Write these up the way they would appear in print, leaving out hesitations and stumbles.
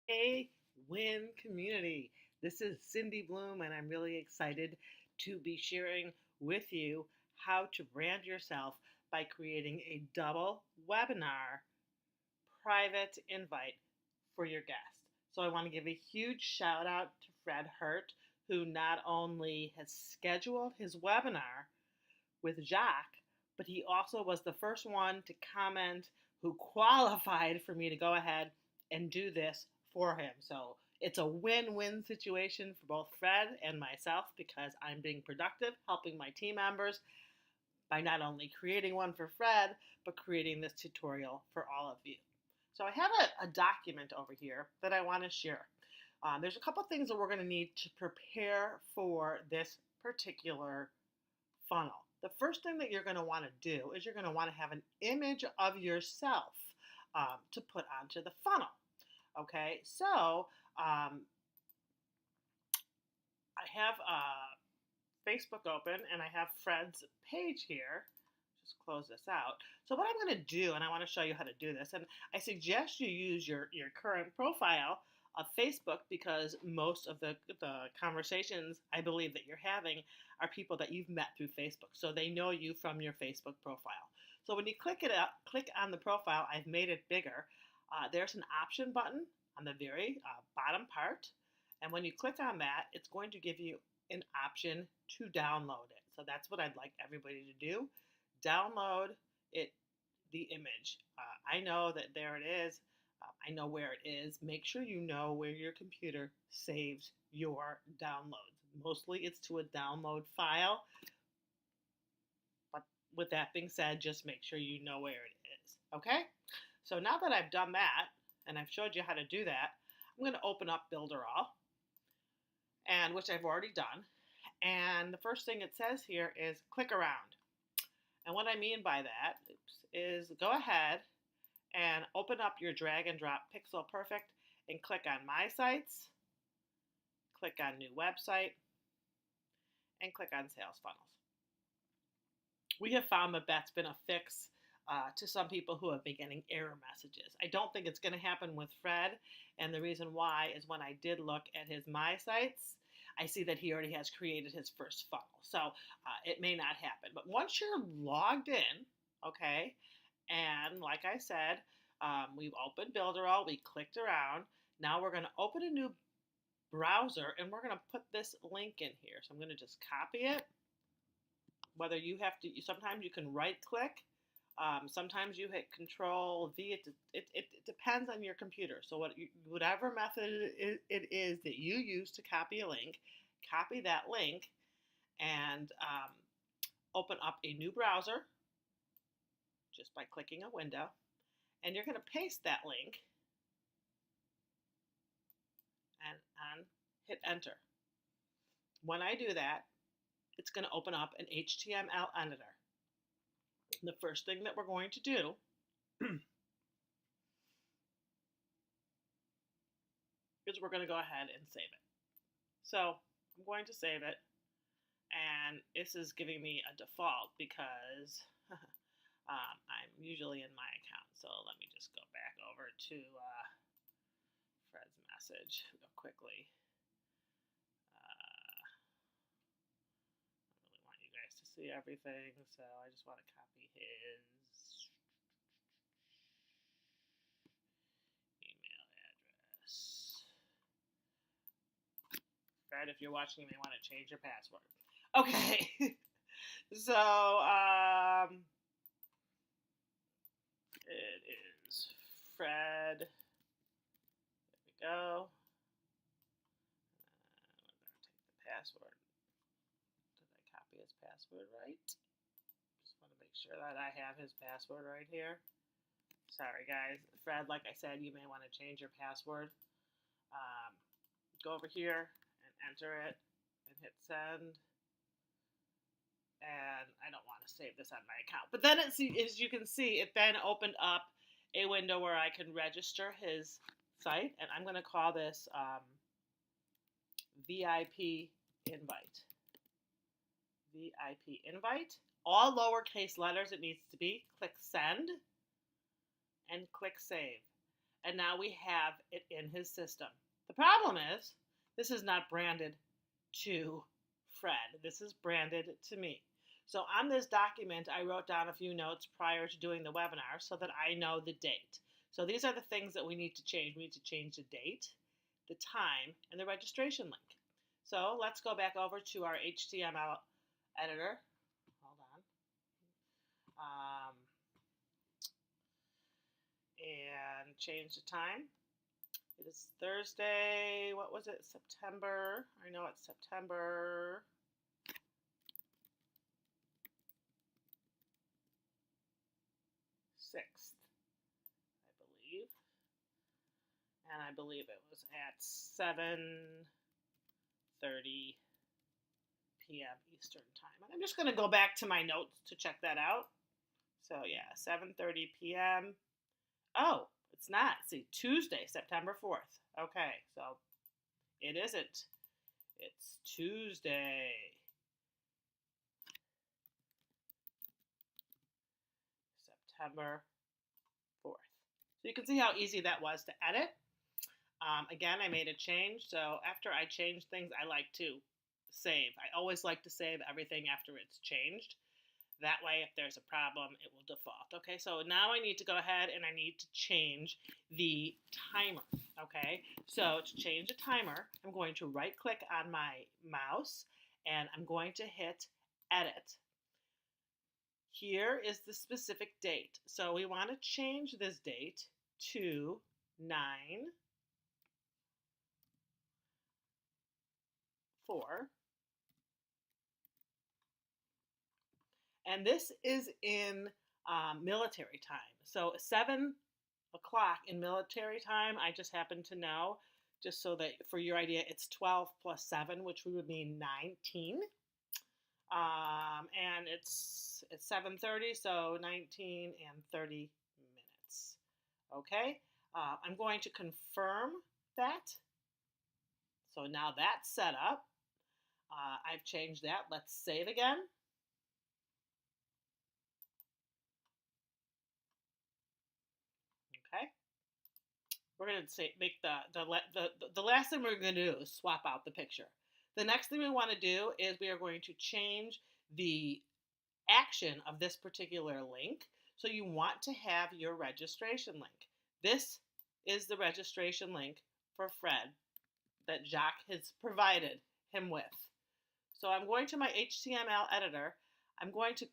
A Win community. This is Cindy Bloom, and I'm really excited to be sharing with you how to brand yourself by creating a double webinar private invite for your guests. So I want to give a huge shout out to Fred Hurt, who not only has scheduled his webinar with Jacques, but he also was the first one to comment who qualified for me to go ahead and do this for him. So it's a win-win situation for both Fred and myself because I'm being productive, helping my team members by not only creating one for Fred, but creating this tutorial for all of you. So I have a document over here that I want to share. There's a couple things that we're going to need to prepare for this particular funnel. The first thing that you're going to want to do is you're going to want to have an image of yourself to put onto the funnel. Okay, so I have Facebook open and I have Fred's page here. Just close this out. So what I'm going to do, and I want to show you how to do this, and I suggest you use your current profile of Facebook because most of the conversations I believe that you're having are people that you've met through Facebook. So they know you from your Facebook profile. So when you click on the profile, I've made it bigger. There's an option button on the very bottom part. And when you click on that, it's going to give you an option to download it. So that's what I'd like everybody to do. Download it, the image. I know that there it is. I know where it is. Make sure you know where your computer saves your downloads. Mostly it's to a download file. But with that being said, just make sure you know where it is. Okay? So now that I've done that, and I've showed you how to do that, I'm going to open up builderall, and which I've already done. And the first thing it says here is click around. And what I mean by that is go ahead and open up your drag and drop Pixel Perfect and click on My Sites, click on New Website, and click on Sales Funnels. We have found that that's been a fix to some people who have been getting error messages. I don't think it's going to happen with Fred, and the reason why is when I did look at his My Sites, I see that he already has created his first funnel. So it may not happen. But once you're logged in, okay, and like I said, we've opened builderall, we clicked around. Now we're going to open a new browser, and we're going to put this link in here. So I'm going to just copy it. Whether you have to, sometimes you can right click. Sometimes you hit Control V. It depends on your computer. So whatever method it is that you use to copy a link, copy that link and open up a new browser just by clicking a window. And you're going to paste that link and hit enter. When I do that, it's going to open up an HTML editor. The first thing that we're going to do is we're going to go ahead and save it. So I'm going to save it, and this is giving me a default because I'm usually in my account. So let me just go back over to Fred's message real quickly. I really want you guys to see everything, so I just want to copy his email address. Fred, if you're watching, you may want to change your password. Okay. So, it is Fred. There we go. We're going to take the password. Did I copy his password right? Just want to make sure that I have his password right here. Sorry, guys. Fred, like I said, you may want to change your password. Go over here and enter it and hit send. And I don't want to save this on my account. But then, as you can see, it then opened up a window where I can register his site. And I'm going to call this VIP invite. VIP invite. All lowercase letters it needs to be. Click send and click save. and now we have it in his system. The problem is, this is not branded to Fred. This is branded to me. So on this document, I wrote down a few notes prior to doing the webinar so that I know the date. So these are the things that we need to change. We need to change the date, the time, and the registration link. So let's go back over to our HTML editor. Hold on. And change the time. It is Thursday. What was it? September. I know it's September 6th, I believe. And I believe it was at 7:30 p.m. Eastern time. And I'm just going to go back to my notes to check that out. So yeah, 7:30 p.m. Oh, it's not. See, Tuesday, September 4th. Okay, so it isn't. It's Tuesday. September 4th. So you can see how easy that was to edit. Again, I made a change. So after I change things, I like to save. I always like to save everything after it's changed. That way, if there's a problem, it will default. Okay, so now I need to go ahead and I need to change the timer. Okay, so to change the timer, I'm going to right click on my mouse and I'm going to hit edit. Here is the specific date. So we want to change this date to 9/4. And this is in military time. So 7 o'clock in military time, I just happen to know, just so that for your idea, it's 12 plus 7, which would mean 19. And it's 7:30, so 19 and 30 minutes. Okay, I'm going to confirm that. So now that's set up. I've changed that. Let's save again. Okay. We're going to make the last thing we're going to do is swap out the picture. The next thing we want to do is we are going to change the action of this particular link. So you want to have your registration link. This is the registration link for Fred that Jacques has provided him with. So I'm going to my HTML editor. I'm going to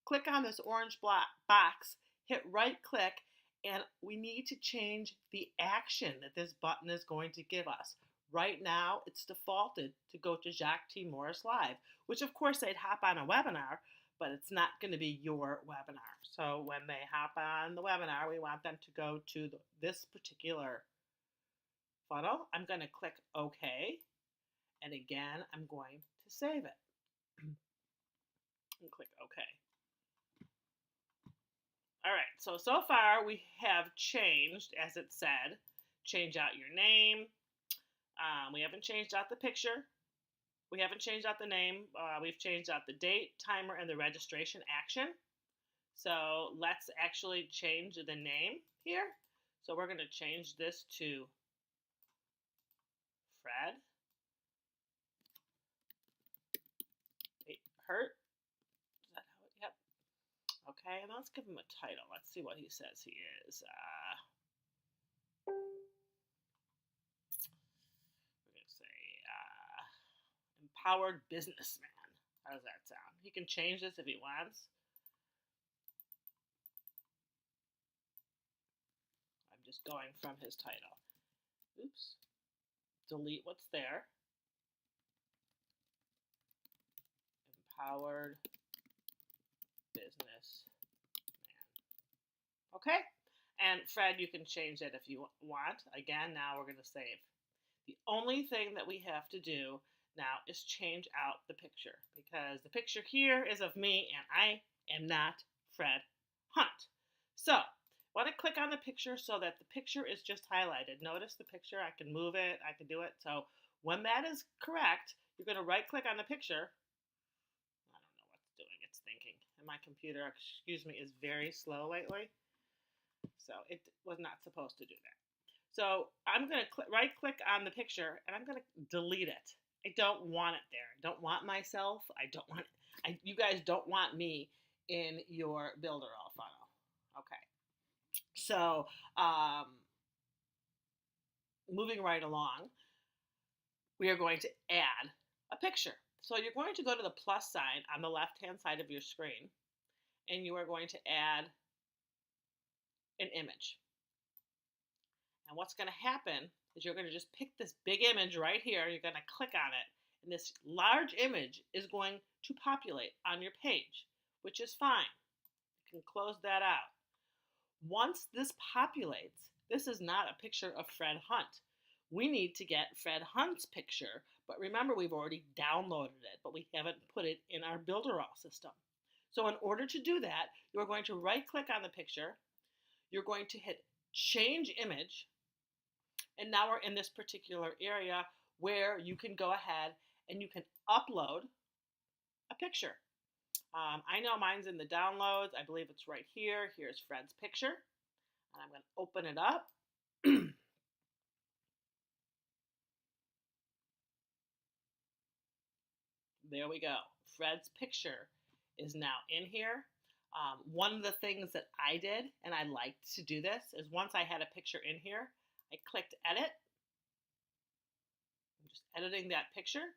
click on this orange box, hit right click, and we need to change the action that this button is going to give us. Right now, it's defaulted to go to Jacques T. Morris Live, which of course they'd hop on a webinar, but it's not going to be your webinar. So when they hop on the webinar, we want them to go to this particular funnel. I'm going to click OK. And again, I'm going to save it. And click OK. All right, so far we have changed, as it said, change out your name. We haven't changed out the picture. We haven't changed out the name. We've changed out the date, timer, and the registration action. So let's actually change the name here. So we're going to change this to Fred. Hurt. Is that how it? Yep. Okay, and let's give him a title. Let's see what he says he is. We're going to say empowered businessman. How does that sound? He can change this if he wants. I'm just going from his title. Oops. Delete what's there. Empowered business man. Okay? And Fred, you can change that if you want. Again, now we're going to save. The only thing that we have to do now is change out the picture, because the picture here is of me and I am not Fred Hunt. So I want to click on the picture so that the picture is just highlighted. Notice the picture. I can move it. I can do it. So when that is correct, you're going to right click on the picture. I don't know what it's doing. It's thinking. And my computer, excuse me, is very slow lately. So it was not supposed to do that. So I'm going to right click on the picture and I'm going to delete it. I don't want it there. I don't want myself. I don't want it. You guys don't want me in your builderall funnel. Okay. So moving right along, we are going to add a picture. So you're going to go to the plus sign on the left-hand side of your screen, and you are going to add an image. And what's going to happen is you're going to just pick this big image right here. You're going to click on it, and this large image is going to populate on your page, which is fine. You can close that out. Once this populates, this is not a picture of Fred Hunt. We need to get Fred Hunt's picture, but remember we've already downloaded it, but we haven't put it in our builderall system. So in order to do that, you're going to right click on the picture, you're going to hit change image, and now we're in this particular area where you can go ahead and you can upload a picture. I know mine's in the downloads. I believe it's right here. Here's Fred's picture. And I'm going to open it up. There we go. Fred's picture is now in here. One of the things that I did, and I liked to do this, is once I had a picture in here, I clicked edit. I'm just editing that picture.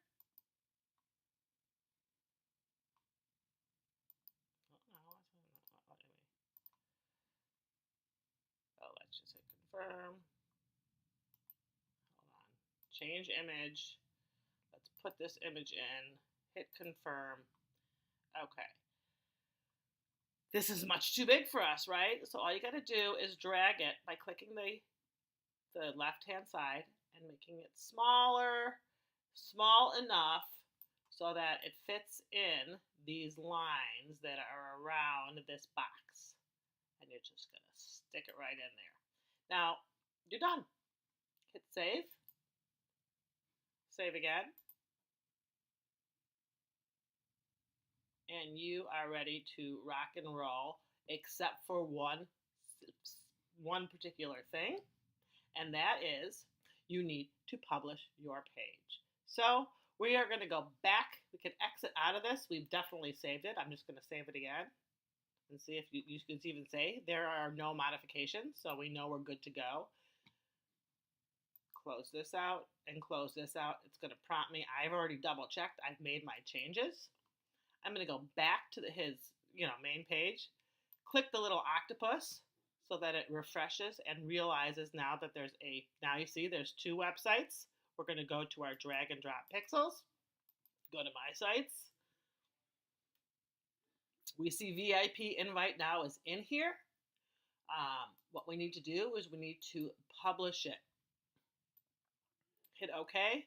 Oh, let's just hit confirm. Hold on. Change image. Let's put this image in. Hit confirm. Okay. This is much too big for us, right? So all you got to do is drag it by clicking the left-hand side and making it smaller, small enough so that it fits in these lines that are around this box. And you're just going to stick it right in there. Now, you're done. Hit save. Save again. And you are ready to rock and roll, except for one particular thing, and that is you need to publish your page. So we are going to go back. We can exit out of this. We've definitely saved it. I'm just going to save it again and see if you can even say there are no modifications, so we know we're good to go. Close this out and close this out. It's going to prompt me. I've already double checked. I've made my changes. I'm going to go back to his main page, click the little octopus so that it refreshes and realizes now that now you see there's two websites. We're going to go to our drag and drop pixels, go to my sites. We see VIP invite now is in here. What we need to do is we need to publish it. Hit OK.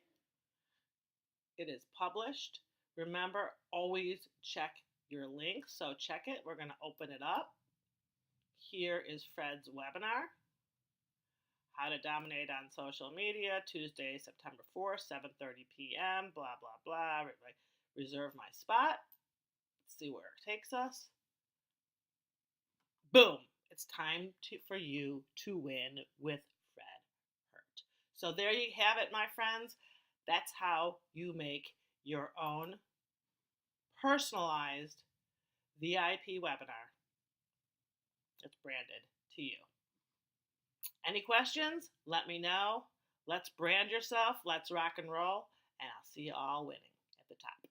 It is published. Remember, always check your link. So check it. We're going to open it up. Here is Fred's webinar. How to Dominate on Social Media, Tuesday, September 4th, 7:30 p.m., blah, blah, blah. Reserve my spot. Let's see where it takes us. Boom. It's time for you to win with Fred Hurt. So there you have it, my friends. That's how you make your own personalized VIP webinar. It's branded to you. Any questions? Let me know. Let's brand yourself. Let's rock and roll. And I'll see you all winning at the top.